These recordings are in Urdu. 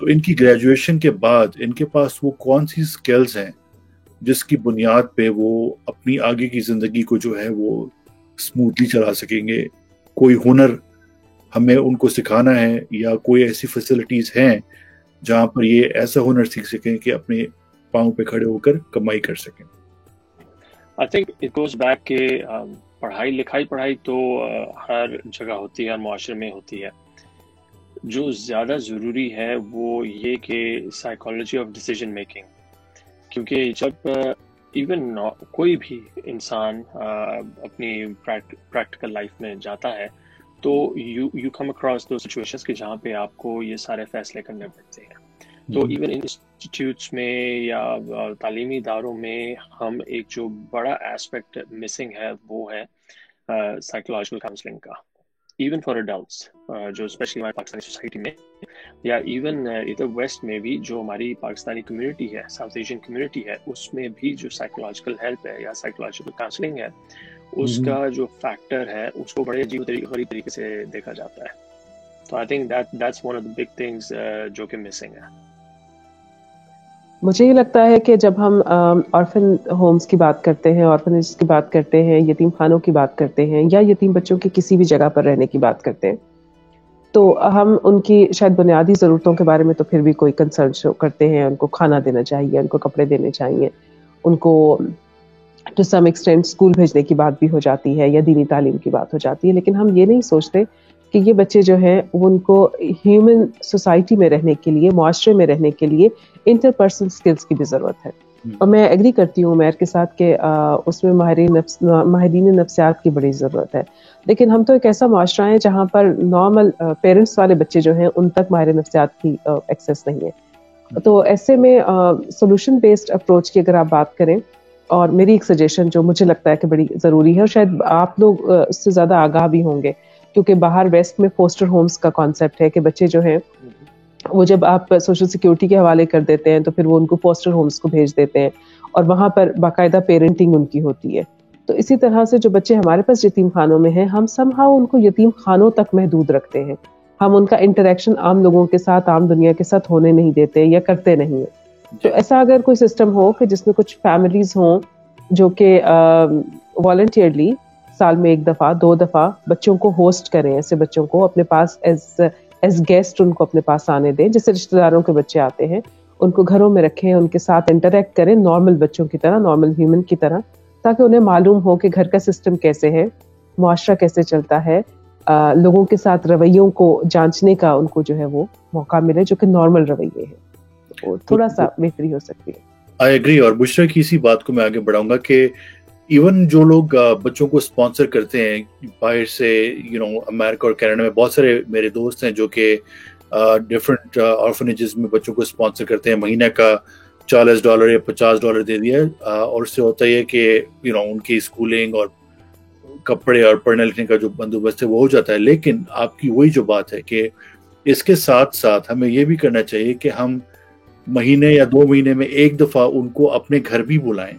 تو ان کی گریجویشن کے بعد ان کے پاس وہ کون سی سکلز ہیں جس کی بنیاد پہ وہ اپنی آگے کی زندگی کو جو ہے وہ اسموتھلی چلا سکیں گے. کوئی ہنر ہمیں ان کو سکھانا ہے یا کوئی ایسی فیسلٹیز ہیں جہاں پر یہ ایسا ہنر سیکھ سکیں کہ اپنے پاؤں پہ کھڑے ہو کر کمائی کر سکیں. I think it goes back کہ پڑھائی تو ہر جگہ ہوتی ہے، ہر معاشرے میں ہوتی ہے. جو زیادہ ضروری ہے وہ یہ کہ سائیکالوجی آف ڈیسیژن میکنگ، کیونکہ جب ایون کوئی بھی انسان اپنی پریکٹیکل لائف میں جاتا ہے تو یو کم اکراس دو سچویشنز کہ جہاں پہ آپ کو یہ سارے فیصلے کرنے پڑتے ہیں. تو ایون انسٹیٹیوٹس میں یا تعلیمی اداروں میں ہم ایک جو بڑا ایسپیکٹ مسنگ ہے وہ ہے سائیکولوجیکل کاؤنسلنگ کا، ایون فار ایڈلٹس، جو اسپیشلی ہماری پاکستانی سوسائٹی میں یا ایون ادھر ویسٹ میں بھی جو ہماری پاکستانی کمیونٹی ہے، ساؤتھ ایشین کمیونٹی ہے، اس میں بھی جو سائیکولوجیکل ہیلپ ہے یا سائیکولوجیکل کاؤنسلنگ ہے، اس کا جو فیکٹر ہے اس کو بڑے عجیب غریب طریقے سے دیکھا جاتا ہے. تو I think that's one of the big things جو کہ مسنگ ہے. مجھے یہ لگتا ہے کہ جب ہم آرفن ہومز کی بات کرتے ہیں، آرفنیج کی بات کرتے ہیں، یتیم خانوں کی بات کرتے ہیں یا یتیم بچوں کی کسی بھی جگہ پر رہنے کی بات کرتے ہیں، تو ہم ان کی شاید بنیادی ضرورتوں کے بارے میں تو پھر بھی کوئی کنسرن شو کرتے ہیں. ان کو کھانا دینا چاہیے، ان کو کپڑے دینے چاہیے، ان کو ٹو سم ایکسٹینٹ اسکول بھیجنے کی بات بھی ہو جاتی ہے یا دینی تعلیم کی بات ہو جاتی ہے. لیکن ہم یہ نہیں سوچتے کہ یہ بچے جو ہیں ان کو ہیومن سوسائٹی میں رہنے کے لیے، معاشرے میں رہنے کے لیے انٹر پرسنل سکلز کی بھی ضرورت ہے. اور میں ایگری کرتی ہوں عمیر کے ساتھ کہ اس میں ماہرین نفسیات کی بڑی ضرورت ہے. لیکن ہم تو ایک ایسا معاشرہ ہے جہاں پر نارمل پیرنٹس والے بچے جو ہیں ان تک ماہر نفسیات کی ایکسیس نہیں ہے. تو ایسے میں سولوشن بیسڈ اپروچ کی اگر آپ بات کریں، اور میری ایک سجیشن جو مجھے لگتا ہے کہ بڑی ضروری ہے، اور شاید آپ لوگ اس سے زیادہ آگاہ بھی ہوں گے کیونکہ باہر ویسٹ میں فوسٹر ہومز کا کانسیپٹ ہے کہ بچے جو ہیں وہ جب آپ سوشل سیکیورٹی کے حوالے کر دیتے ہیں تو پھر وہ ان کو فوسٹر ہومز کو بھیج دیتے ہیں اور وہاں پر باقاعدہ پیرنٹنگ ان کی ہوتی ہے. تو اسی طرح سے جو بچے ہمارے پاس یتیم خانوں میں ہیں، ہم سم ہاؤ ان کو یتیم خانوں تک محدود رکھتے ہیں. ہم ان کا انٹریکشن عام لوگوں کے ساتھ، عام دنیا کے ساتھ ہونے نہیں دیتے یا کرتے نہیں ہیں. تو ایسا اگر کوئی سسٹم ہو کہ جس میں کچھ فیملیز ہوں جو کہ والنٹیئرلی سال میں 1 دفعہ 2 دفعہ بچوں کو ہوسٹ کریں، ایسے بچوں کو اپنے پاس ایز گیسٹ ان کو اپنے پاس آنے دیں، جیسے رشتہ داروں کے بچے آتے ہیں ان کو گھروں میں رکھیں، ان کے ساتھ انٹریکٹ کریں نارمل بچوں کی طرح، نارمل ہیومن کی طرح، تاکہ انہیں معلوم ہو کہ گھر کا سسٹم کیسے ہے، معاشرہ کیسے چلتا ہے، لوگوں کے ساتھ رویوں کو جانچنے کا ان کو جو ہے وہ موقع ملے جو کہ نارمل رویے ہیں. تھوڑا سا بہتری ہو سکتی ہے. I agree. اور بشرا کی اسی بات کو میں آگے بڑھاؤں گا کہ ایون جو لوگ بچوں کو اسپانسر کرتے ہیں باہر سے، امریکہ اور کینیڈا میں بہت سارے میرے دوست ہیں جو کہ ڈفرینٹ آرفنیجز میں بچوں کو اسپانسر کرتے ہیں. مہینے کا $40 یا $50 دے دیا، اور اس سے ہوتا ہے کہ ان کی اسکولنگ اور کپڑے اور پڑھنے لکھنے کا جو بندوبست ہے وہ ہو جاتا ہے. لیکن آپ کی وہی جو بات ہے کہ اس کے ساتھ ساتھ ہمیں یہ بھی کرنا چاہیے کہ ہم مہینے یا 2 مہینے میں 1 دفعہ ان کو اپنے گھر بھی بلائیں،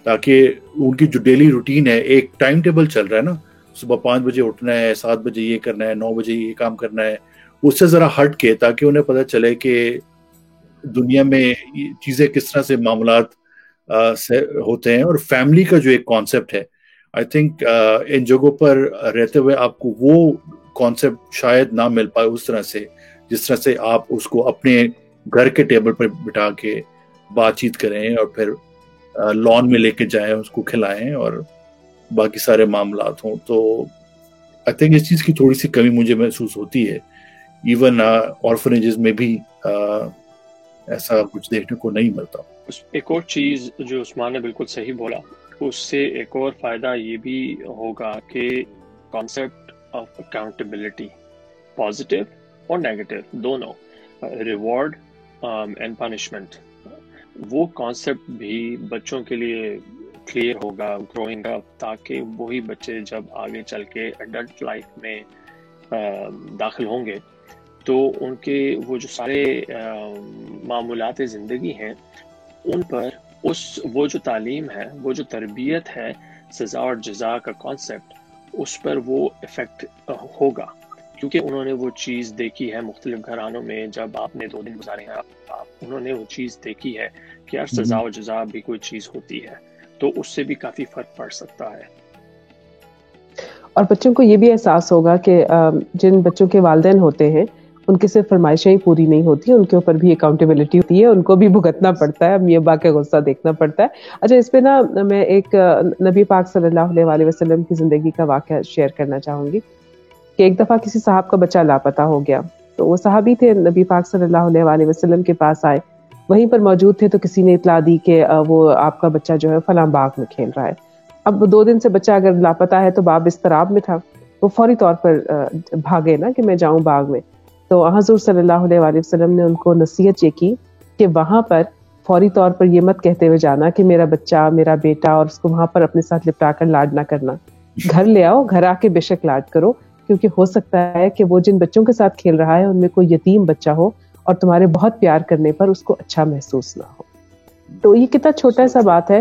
تاکہ ان کی جو ڈیلی روٹین ہے، ایک ٹائم ٹیبل چل رہا ہے نا، صبح 5 بجے اٹھنا ہے، 7 بجے یہ کرنا ہے، 9 بجے یہ کام کرنا ہے، اس سے ذرا ہٹ کے، تاکہ انہیں پتہ چلے کہ دنیا میں چیزیں کس طرح سے معاملات سے ہوتے ہیں. اور فیملی کا جو ایک کانسیپٹ ہے، آئی تھنک ان جگہوں پر رہتے ہوئے آپ کو وہ کانسیپٹ شاید نہ مل پائے اس طرح سے جس طرح سے آپ اس کو اپنے گھر کے ٹیبل پر بٹھا کے بات چیت کریں اور پھر لان میں لے کے جائیں، اس کو کھلائیں اور باقی سارے معاملات ہوں. تو آئی تھنک اس چیز کی تھوڑی سی کمی مجھے محسوس ہوتی ہے. ایون آرفنیجز میں بھی ایسا کچھ دیکھنے کو نہیں ملتا. ایک اور چیز جو عثمان نے بالکل صحیح بولا، اس سے ایک اور فائدہ یہ بھی ہوگا کہ کانسیپٹ آف اکاؤنٹیبلٹی، پازیٹیو اور نیگیٹو دونوں، ریوارڈ اینڈ پنشمنٹ، وہ کانسیپٹ بھی بچوں کے لیے کلیئر ہوگا گروئنگ اپ، تاکہ وہی بچے جب آگے چل کے ایڈلٹ لائف میں داخل ہوں گے تو ان کے وہ جو سارے معمولات زندگی ہیں ان پر وہ جو تعلیم ہے، وہ جو تربیت ہے، سزا اور جزا کا کانسیپٹ، اس پر وہ افیکٹ ہوگا. کیونکہ انہوں نے وہ چیز دیکھی ہے مختلف گھرانوں میں. جب آپ نے 2 دن گزارے ہیں انہوں نے وہ چیز دیکھی ہے کہ ہر سزا و جزا بھی کوئی چیز ہوتی ہے, تو اس سے بھی کافی فرق پڑ سکتا ہے. اور بچوں کو یہ بھی احساس ہوگا کہ جن بچوں کے والدین ہوتے ہیں ان کی صرف فرمائشیں ہی پوری نہیں ہوتی, ان کے اوپر بھی اکاؤنٹیبلٹی ہوتی ہے, ان کو بھی بھگتنا پڑتا ہے, امی ابا کا غصہ دیکھنا پڑتا ہے. اچھا, اس پہ نا میں ایک نبی پاک صلی اللہ علیہ وسلم کی زندگی کا واقعہ شیئر کرنا چاہوں گی کہ ایک دفعہ کسی صاحب کا بچہ لاپتہ ہو گیا. تو وہ صحابی تھے, نبی پاک صلی اللہ علیہ وسلم کے پاس آئے, وہیں پر موجود تھے, تو کسی نے اطلاع دی کہ وہ آپ کا بچہ جو ہے فلاں باغ میں کھیل رہا ہے. اب 2 دن سے بچہ اگر لاپتہ ہے تو باپ اضطراب میں تھا, وہ فوری طور پر بھاگے نا کہ میں جاؤں باغ میں. تو حضور صلی اللہ علیہ وسلم نے ان کو نصیحت یہ کی کہ وہاں پر فوری طور پر یہ مت کہتے ہوئے جانا کہ میرا بچہ, میرا بیٹا, اور اس کو وہاں پر اپنے ساتھ لپٹا کر لاڈ نہ کرنا. گھر لے آؤ, گھر آ کے بے شک لاڈ کرو, کیونکہ ہو سکتا ہے کہ وہ جن بچوں کے ساتھ کھیل رہا ہے ان میں کوئی یتیم بچہ ہو اور تمہارے بہت پیار کرنے پر اس کو اچھا محسوس نہ ہو. تو یہ کتنا چھوٹا سا بات ہے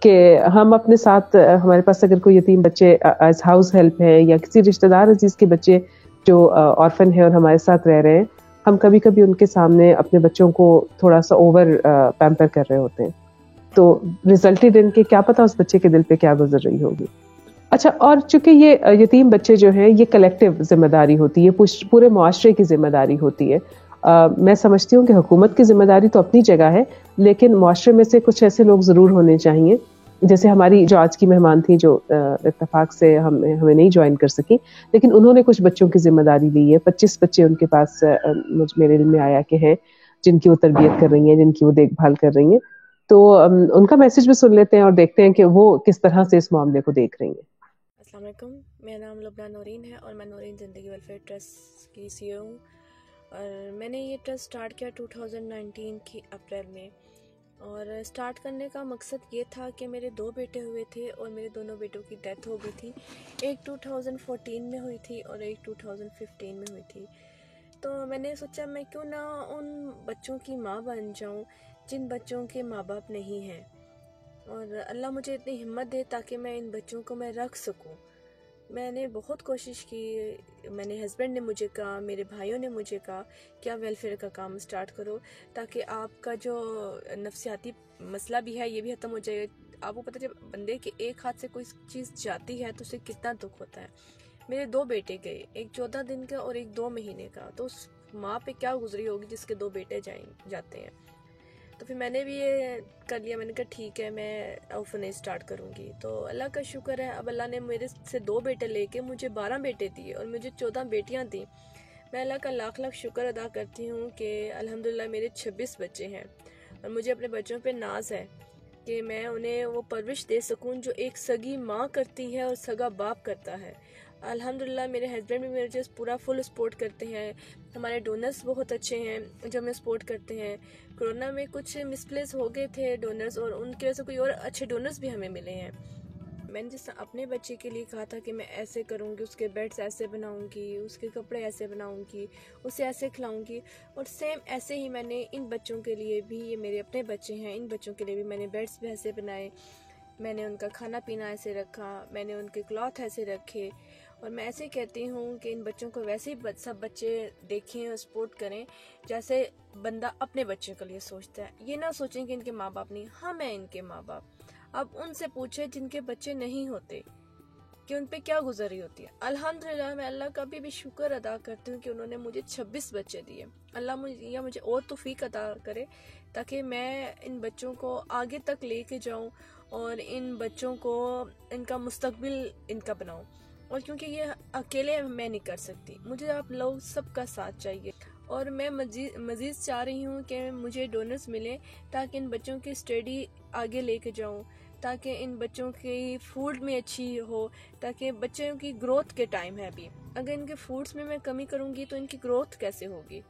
کہ ہم اپنے ساتھ, ہمارے پاس اگر کوئی یتیم بچے ایز ہاؤس ہیلپ ہے یا کسی رشتہ دار عزیز کے بچے جو آرفن ہے اور ہمارے ساتھ رہ رہے ہیں, ہم کبھی کبھی ان کے سامنے اپنے بچوں کو تھوڑا سا اوور پیمپر کر رہے ہوتے ہیں, تو ریزلٹڈ ان کے کیا پتا اس بچے کے دل پہ کیا گزر رہی ہوگی. اچھا, اور چونکہ یہ یتیم بچے جو ہیں یہ کلیکٹیو ذمہ داری ہوتی ہے, پورے معاشرے کی ذمہ داری ہوتی ہے. میں سمجھتی ہوں کہ حکومت کی ذمہ داری تو اپنی جگہ ہے, لیکن معاشرے میں سے کچھ ایسے لوگ ضرور ہونے چاہیے, جیسے ہماری جو آج کی مہمان تھی جو اتفاق سے ہمیں نہیں جوائن کر سکی, لیکن انہوں نے کچھ بچوں کی ذمہ داری لی ہے. 25 بچے ان کے پاس میرے علم میں آیا کہ ہیں جن کی وہ تربیت کر رہی ہیں, جن کی وہ دیکھ بھال کر رہی ہیں. تو ان کا میسج بھی سن لیتے ہیں اور دیکھتے ہیں کہ وہ کس طرح سے اس معاملے کو دیکھ رہی ہیں. السلام علیکم, میرا نام لبنہ نورین ہے اور میں نورین زندگی ویلفیئر ٹرسٹ کی سی او ہوں. اور میں نے یہ ٹرسٹ سٹارٹ کیا 2019 کی اپریل میں, اور سٹارٹ کرنے کا مقصد یہ تھا کہ میرے 2 بیٹے ہوئے تھے اور میرے دونوں بیٹوں کی ڈیتھ ہو گئی تھی. ایک 2014 میں ہوئی تھی اور ایک 2015 میں ہوئی تھی. تو میں نے سوچا میں کیوں نہ ان بچوں کی ماں بن جاؤں جن بچوں کے ماں باپ نہیں ہیں, اور اللہ مجھے اتنی ہمت دے تاکہ میں ان بچوں کو میں رکھ سکوں. میں نے بہت کوشش کی, میں نے ہسبینڈ نے مجھے کہا, میرے بھائیوں نے مجھے کہا کیا ویلفیئر کا کام سٹارٹ کرو تاکہ آپ کا جو نفسیاتی مسئلہ بھی ہے یہ بھی ختم ہو جائے. آپ کو پتہ, جب بندے کے ایک ہاتھ سے کوئی چیز جاتی ہے تو اسے کتنا دکھ ہوتا ہے. میرے 2 بیٹے گئے, ایک 14 دن کا اور ایک 2 مہینے کا, تو اس ماں پہ کیا گزری ہوگی جس کے 2 بیٹے جاتے ہیں. تو پھر میں نے بھی یہ کر لیا, میں نے کہا ٹھیک ہے میں آرفنیج سٹارٹ کروں گی. تو اللہ کا شکر ہے, اب اللہ نے میرے سے 2 بیٹے لے کے مجھے 12 بیٹے دیے اور مجھے 14 بیٹیاں دیں. میں اللہ کا لاکھ لاکھ شکر ادا کرتی ہوں کہ الحمدللہ میرے 26 بچے ہیں, اور مجھے اپنے بچوں پہ ناز ہے کہ میں انہیں وہ پرورش دے سکوں جو ایک سگی ماں کرتی ہے اور سگا باپ کرتا ہے. الحمدللہ میرے ہسبینڈ بھی میرے پورا فل سپورٹ کرتے ہیں. ہمارے ڈونرز بہت اچھے ہیں جو ہمیں سپورٹ کرتے ہیں. کرونا میں کچھ مسپلیس ہو گئے تھے ڈونرز, اور ان کی وجہ سے کوئی اور اچھے ڈونرز بھی ہمیں ملے ہیں. میں نے جس اپنے بچے کے لیے کہا تھا کہ میں ایسے کروں گی, اس کے بیڈس ایسے بناؤں گی, اس کے کپڑے ایسے بناؤں گی, اسے ایسے کھلاؤں گی, اور سیم ایسے ہی میں نے ان بچوں کے لیے بھی, یہ میرے اپنے بچے ہیں, ان بچوں کے لیے بھی میں نے بیڈس بھی ایسے بنائے, میں نے ان کا کھانا پینا ایسے رکھا, میں نے ان کے کلاتھ ایسے رکھے. اور میں ایسے کہتی ہوں کہ ان بچوں کو ویسے ہی سب بچے دیکھیں اور سپورٹ کریں جیسے بندہ اپنے بچے کے لیے سوچتا ہے. یہ نہ سوچیں کہ ان کے ماں باپ نہیں, ہم ہیں ان کے ماں باپ. اب ان سے پوچھیں جن کے بچے نہیں ہوتے کہ ان پہ کیا گزر رہی ہوتی ہے. الحمدللہ میں اللہ کا بھی شکر ادا کرتی ہوں کہ انہوں نے مجھے 26 بچے دیے. اللہ مجھے اور توفیق عطا کرے تاکہ میں ان بچوں کو آگے تک لے کے جاؤں اور ان بچوں کو ان کا مستقبل ان کا بناؤں. اور کیونکہ یہ اکیلے میں نہیں کر سکتی, مجھے آپ لوگ سب کا ساتھ چاہیے. اور میں مزید چاہ رہی ہوں کہ مجھے ڈونرز ملیں تاکہ ان بچوں کی اسٹڈی آگے لے کے جاؤں, تاکہ ان بچوں کی فوڈ میں اچھی ہو, تاکہ بچوں کی گروتھ کے ٹائم ہے ابھی, اگر ان کے فوڈز میں کمی کروں گی تو ان کی گروتھ کیسے ہوگی.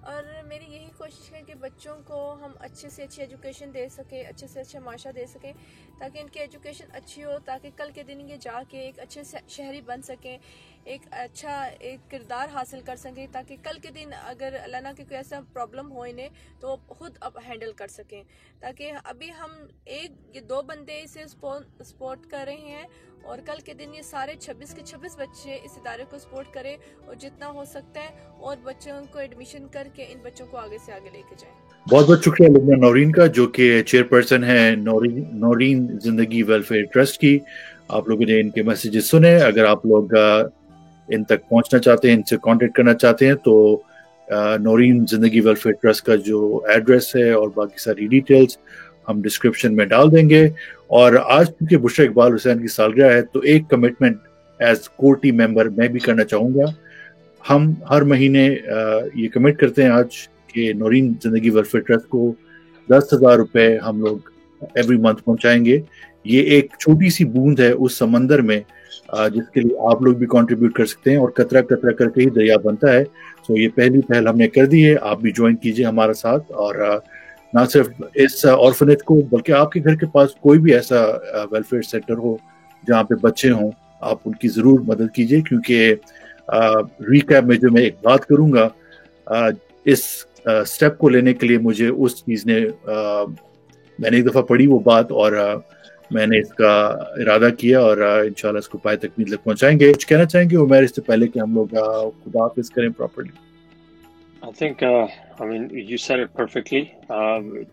اور میری یہی کوشش ہے کہ بچوں کو ہم اچھے سے اچھی ایجوکیشن دے سکیں, اچھے سے اچھا معاشرہ دے سکیں تاکہ ان کی ایجوکیشن اچھی ہو, تاکہ کل کے دن یہ جا کے ایک اچھے شہری بن سکیں, ایک اچھا ایک کردار حاصل کر سکیں, تاکہ کل کے دن اگر اللہ نہ کہ کوئی ایسا پرابلم ہو انہیں تو وہ خود اب ہینڈل کر سکیں. تاکہ ابھی ہم یہ 2 بندے اسے سپورٹ کر رہے ہیں, اور کل کے دن یہ سارے 26 کے 26 بچے اس ادارے کو سپورٹ کریں, اور جتنا ہو سکتا ہے اور بچوں کو ایڈمیشن کر کے ان بچوں کو آگے سے آگے لے کے جائیں. بہت بہت شکریہ لبنہ نورین کا, جو کہ چیئر پرسن ہے نورین زندگی ویلفیئر ٹرسٹ کی. آپ لوگوں نے ان کے میسیجز سنے. اگر آپ لوگ ان تک پہنچنا چاہتے ہیں, ان سے کانٹیکٹ کرنا چاہتے ہیں, تو نورین زندگی ویلفیئر ٹرسٹ کا جو ایڈریس ہے اور باقی ساری ڈیٹیلز ہم ڈسکرپشن میں ڈال دیں گے. اور آج کیونکہ بشریٰ اقبال حسین کی سالگرہ ہے, تو ایک commitment as core team member میں بھی کرنا چاہوں گا. ہم ہر مہینے یہ کمٹ کرتے ہیں آج کہ نورین زندگی ویلفیئر ٹرسٹ کو 10,000 روپے ہم لوگ ایوری منتھ پہنچائیں گے. یہ ایک چھوٹی سی بوند ہے اس سمندر میں جس کے لیے آپ لوگ بھی کنٹریبیوٹ کر سکتے ہیں, اور قطرہ قطرہ کر کے ہی دریا بنتا ہے. سو یہ پہلی پہل ہم نے کر دی ہے, آپ بھی جوائن کیجئے ہمارے ساتھ. اور نہ صرف اس آرفنیج کو, بلکہ آپ کے گھر کے پاس کوئی بھی ایسا ویلفیئر سینٹر ہو جہاں پہ بچے ہوں, آپ ان کی ضرور مدد کیجئے. کیونکہ ریکیپ میں جو میں ایک بات کروں گا, اس سٹیپ کو لینے کے لیے مجھے اس چیز نے میں نے ایک دفعہ پڑھی وہ بات, اور میں نے اس کا ارادہ کیا, اور انشاءاللہ اس کو پائے تکمیل تک پہنچائیں گے. کچھ کہنا چاہیں گے عمیر اس سے پہلے کہ ہم لوگ خدا حافظ کریں properly? I think, I mean, you said it perfectly.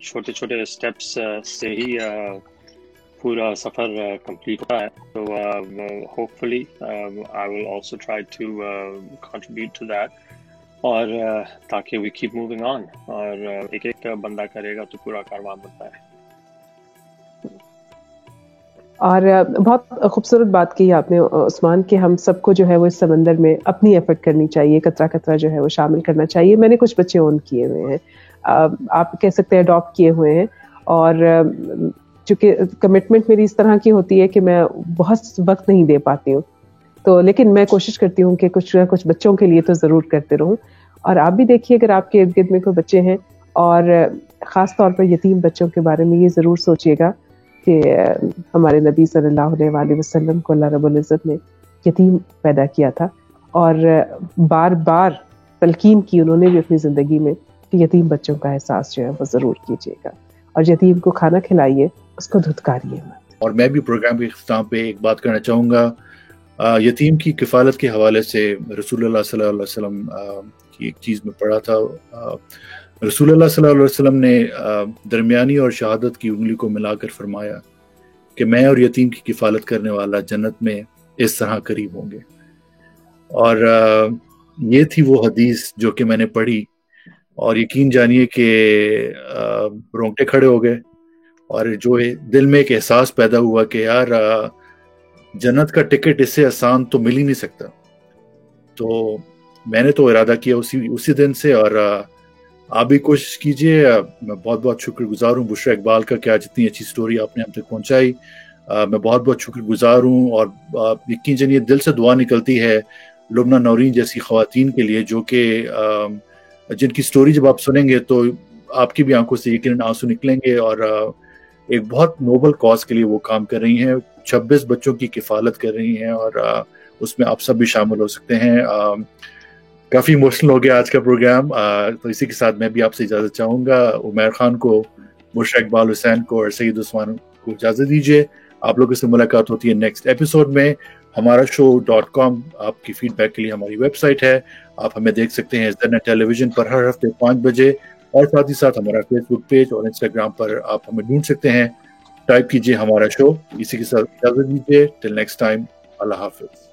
چھوٹے چھوٹے اسٹیپس سے ہی پورا سفر کمپلیٹ ہوتا ہے. تو hopefully I will also try to contribute to that. اور تاکہ we keep moving on, اور ایک ایک بندہ کرے گا تو پورا کاروان بنتا ہے. اور بہت خوبصورت بات کی آپ نے عثمان, کہ ہم سب کو جو ہے وہ اس سمندر میں اپنی ایفرٹ کرنی چاہیے, قطرہ قطرہ جو ہے وہ شامل کرنا چاہیے. میں نے کچھ بچے اون کیے ہوئے ہیں, آپ کہہ سکتے ہیں اڈاپٹ کیے ہوئے ہیں, اور چونکہ کمٹمنٹ میری اس طرح کی ہوتی ہے کہ میں بہت وقت نہیں دے پاتی ہوں, تو لیکن میں کوشش کرتی ہوں کہ کچھ بچوں کے لیے تو ضرور کرتے رہوں. اور آپ بھی دیکھیے اگر آپ کے ارد گرد میں کوئی بچے ہیں, اور خاص طور پر یتیم بچوں کے بارے میں یہ ضرور سوچیے گا کہ ہمارے نبی صلی اللہ علیہ وآلہ وسلم کو اللہ رب العزت نے یتیم پیدا کیا تھا, اور بار بار تلقین کی انہوں نے بھی اپنی زندگی میں کہ یتیم بچوں کا احساس جو ہے وہ ضرور کیجیے گا, اور یتیم کو کھانا کھلائیے, اس کو دھتکاریے مت. اور میں بھی پروگرام کے اختتام پہ ایک بات کرنا چاہوں گا. یتیم کی کفالت کے حوالے سے رسول اللہ صلی اللہ علیہ وسلم کی ایک چیز میں پڑھا تھا. رسول اللہ صلی اللہ علیہ وسلم نے درمیانی اور شہادت کی انگلی کو ملا کر فرمایا کہ میں اور یتیم کی کفالت کرنے والا جنت میں اس طرح قریب ہوں گے. اور یہ تھی وہ حدیث جو کہ میں نے پڑھی, اور یقین جانیے کہ رونگٹے کھڑے ہو گئے, اور جو دل میں ایک احساس پیدا ہوا کہ یار جنت کا ٹکٹ اس سے آسان تو مل ہی نہیں سکتا. تو میں نے تو ارادہ کیا اسی دن سے, اور آپ بھی کوشش کیجئے. میں بہت بہت شکر گزار ہوں بشریٰ اقبال کا کہ آج اتنی اچھی سٹوری آپ نے ہم تک پہنچائی. میں بہت بہت شکر گزار ہوں, اور یقین جانیے دل سے دعا نکلتی ہے لبنہ نورین جیسی خواتین کے لیے, جو کہ جن کی سٹوری جب آپ سنیں گے تو آپ کی بھی آنکھوں سے یقیناً آنسو نکلیں گے, اور ایک بہت نوبل کاز کے لیے وہ کام کر رہی ہیں. 26 بچوں کی کفالت کر رہی ہیں, اور اس میں آپ سب بھی شامل ہو سکتے ہیں. کافی ایموشنل ہو گیا آج کا پروگرام, تو اسی کے ساتھ میں بھی آپ سے اجازت چاہوں گا. عمیر خان کو, بشریٰ اقبال حسین کو, اور سید عثمان کو اجازت دیجیے. آپ لوگوں سے ملاقات ہوتی ہے نیکسٹ ایپیسوڈ میں. ہمارا show.com آپ کی فیڈ بیک کے لیے ہماری ویب سائٹ ہے. آپ ہمیں دیکھ سکتے ہیں زرنیٹ ٹیلی ویژن پر ہر ہفتے 5 بجے, اور ساتھ ہی ساتھ ہمارا فیس بک پیج اور انسٹاگرام پر آپ ہمیں ڈھونڈ سکتے ہیں. ٹائپ کیجیے ہمارا شو. اسی کے ساتھ اجازت دیجیے. ٹل نیکسٹ ٹائم, اللہ حافظ.